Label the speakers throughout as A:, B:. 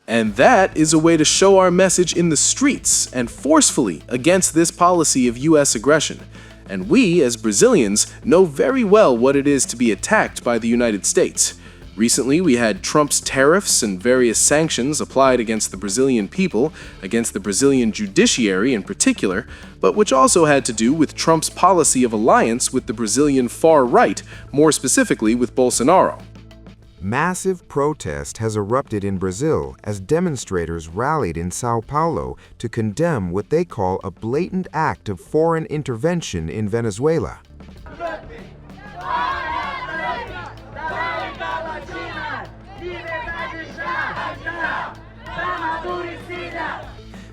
A: And that is a way to show our message in the streets and forcefully against this policy of U.S. aggression. And we, as Brazilians, know very well what it is to be attacked by the United States. Recently, we had Trump's tariffs and various sanctions applied against the Brazilian people, against the Brazilian judiciary in particular, but which also had to do with Trump's policy of alliance with the Brazilian far right, more specifically with Bolsonaro.
B: Massive protest has erupted in Brazil as demonstrators rallied in Sao Paulo to condemn what they call a blatant act of foreign intervention in Venezuela.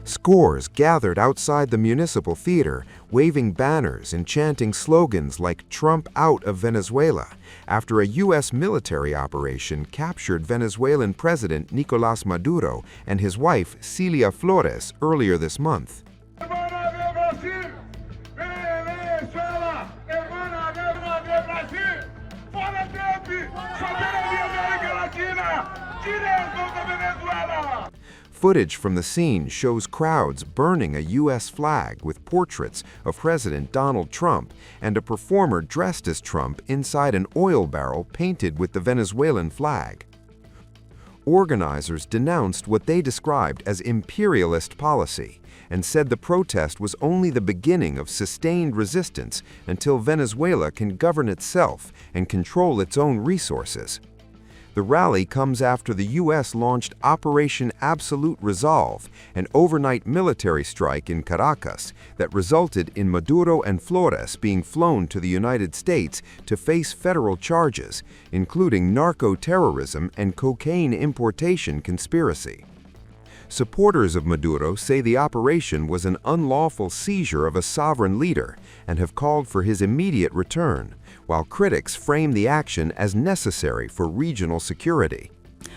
B: Scores gathered outside the Municipal Theatre, waving banners and chanting slogans like "Trump out of Venezuela," after a U.S. military operation captured Venezuelan President Nicolás Maduro and his wife Cilia Flores earlier this month. Footage from the scene shows crowds burning a U.S. flag with portraits of President Donald Trump and a performer dressed as Trump inside an oil barrel painted with the Venezuelan flag. Organizers denounced what they described as imperialist policy and said the protest was only the beginning of sustained resistance until Venezuela can govern itself and control its own resources. The rally comes after the U.S. launched Operation Absolute Resolve, an overnight military strike in Caracas that resulted in Maduro and Flores being flown to the United States to face federal charges, including narco-terrorism and cocaine importation conspiracy. Supporters of Maduro say the operation was an unlawful seizure of a sovereign leader and have called for his immediate return, while critics frame the action as necessary for regional security.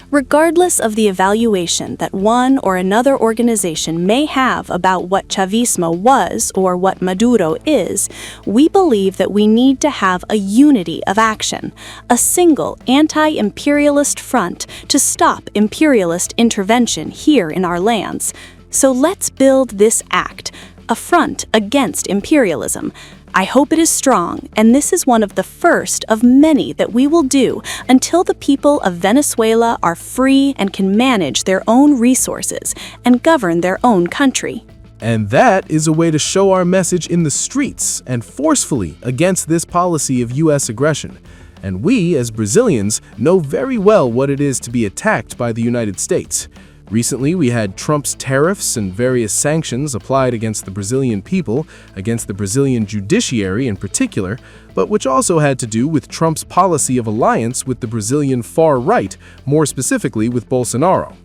C: Regardless of the evaluation that one or another organization may have about what Chavismo was or what Maduro is, we believe that we need to have a unity of action, a single anti-imperialist front to stop imperialist intervention here in our lands. So let's build this act, a front against imperialism. I hope it is strong, and this is one of the first of many that we will do until the people of Venezuela are free and can manage their own resources and govern their own country.
A: And that is a way to show our message in the streets and forcefully against this policy of U.S. aggression. And we, as Brazilians, know very well what it is to be attacked by the United States. Recently, we had Trump's tariffs and various sanctions applied against the Brazilian people, against the Brazilian judiciary in particular, but which also had to do with Trump's policy of alliance with the Brazilian far right, more specifically with Bolsonaro.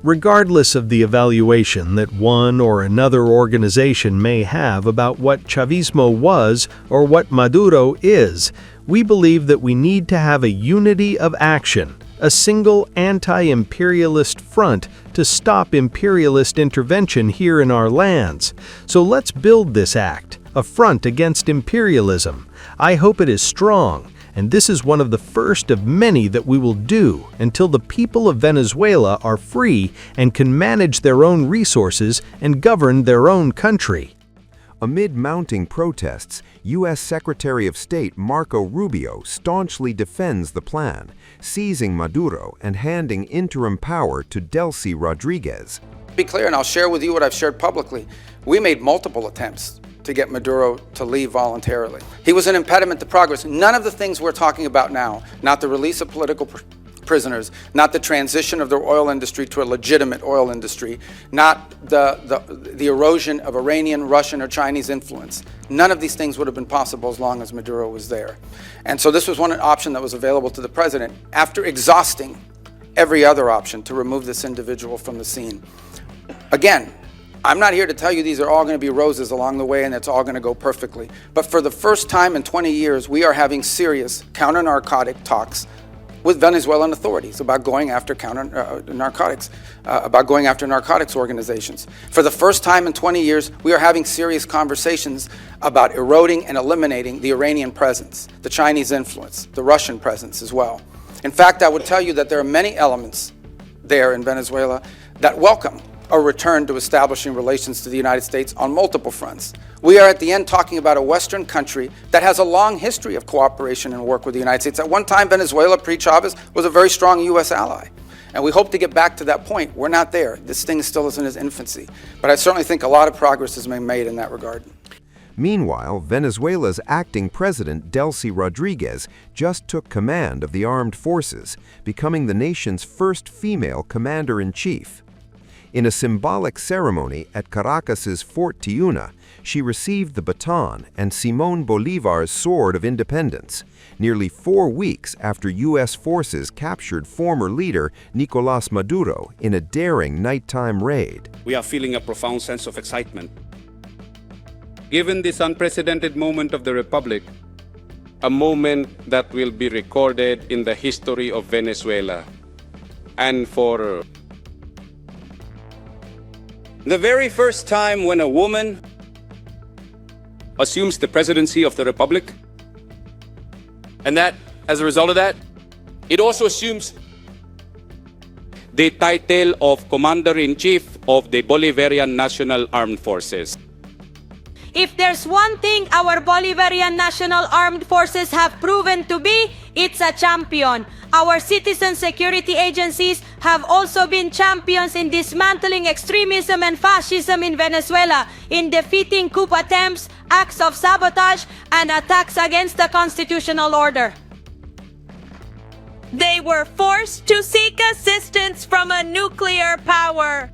D: Regardless of the evaluation that one or another organization may have about what Chavismo was or what Maduro is, we believe that we need to have a unity of action, a single anti-imperialist front to stop imperialist intervention here in our lands. So let's build this act, a front against imperialism. I hope it is strong, and this is one of the first of many that we will do until the people of Venezuela are free and can manage their own resources and govern their own country.
B: Amid mounting protests, U.S. Secretary of State Marco Rubio staunchly defends the plan, seizing Maduro and handing interim power to Delcy Rodriguez.
E: Be clear, and I'll share with you what I've shared publicly. We made multiple attempts to get Maduro to leave voluntarily. He was an impediment to progress. None of the things we're talking about now, not the release of political prisoners, not the transition of the oil industry to a legitimate oil industry, not the erosion of Iranian, Russian, or Chinese influence. None of these things would have been possible as long as Maduro was there. And so this was one option that was available to the president after exhausting every other option to remove this individual from the scene. Again, I'm not here to tell you these are all going to be roses along the way and it's all going to go perfectly. But for the first time in 20 years, we are having serious counter-narcotic talks with Venezuelan authorities about going after narcotics organizations. For the first time in 20 years, we are having serious conversations about eroding and eliminating the Iranian presence, the Chinese influence, the Russian presence as well. In fact, I would tell you that there are many elements there in Venezuela that welcome a return to establishing relations to the United States on multiple fronts. We are at the end talking about a Western country that has a long history of cooperation and work with the United States. At one time, Venezuela, pre-Chavez, was a very strong U.S. ally. And we hope to get back to that point. We're not there. This thing still is in its infancy. But I certainly think a lot of progress has been made in that regard.
B: Meanwhile, Venezuela's acting president, Delcy Rodriguez, just took command of the armed forces, becoming the nation's first female commander-in-chief. In a symbolic ceremony at Caracas's Fort Tiuna, she received the baton and Simón Bolívar's Sword of Independence, nearly 4 weeks after U.S. forces captured former leader Nicolás Maduro in a daring nighttime raid.
F: We are feeling a profound sense of excitement. Given this unprecedented moment of the Republic, a moment that will be recorded in the history of Venezuela, and for the very first time when a woman assumes the presidency of the Republic, and that, as a result of that, it also assumes the title of Commander-in-Chief of the Bolivarian National Armed Forces.
G: If there's one thing our Bolivarian National Armed Forces have proven to be, it's a champion. Our citizen security agencies have also been champions in dismantling extremism and fascism in Venezuela, in defeating coup attempts, acts of sabotage, and attacks against the constitutional order.
H: They were forced to seek assistance from a nuclear power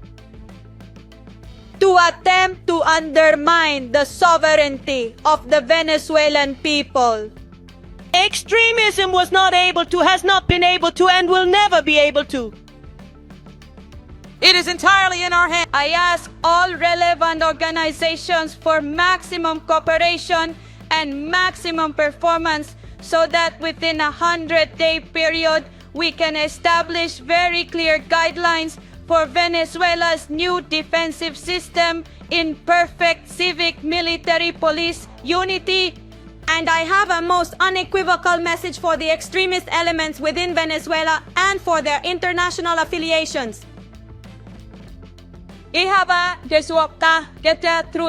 G: to attempt to undermine the sovereignty of the Venezuelan people.
H: Extremism has not been able to, and will never be able to.
G: It is entirely in our hands. I ask all relevant organizations for maximum cooperation and maximum performance so that within a 100-day period, we can establish very clear guidelines for Venezuela's new defensive system in perfect civic military police unity. And I have a most unequivocal message for the extremist elements within Venezuela and for their international affiliations. Through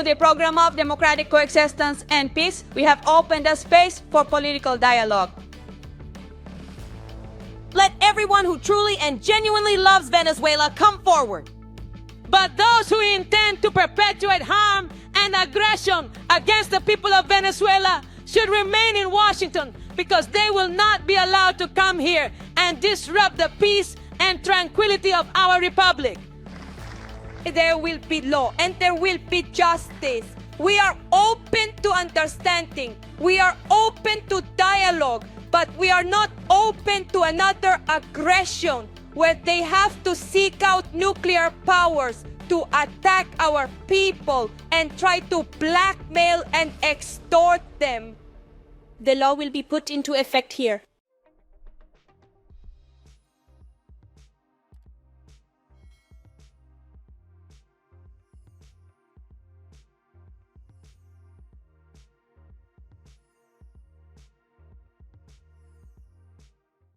G: the program of democratic coexistence and peace, we have opened a space for political dialogue.
H: Let everyone who truly and genuinely loves Venezuela come forward.
G: But those who intend to perpetuate harm and aggression against the people of Venezuela should remain in Washington, because they will not be allowed to come here and disrupt the peace and tranquility of our republic. There will be law and there will be justice. We are open to understanding. We are open to dialogue, but we are not open to another aggression where they have to seek out nuclear powers to attack our people and try to blackmail and extort them.
H: The law will be put into effect here.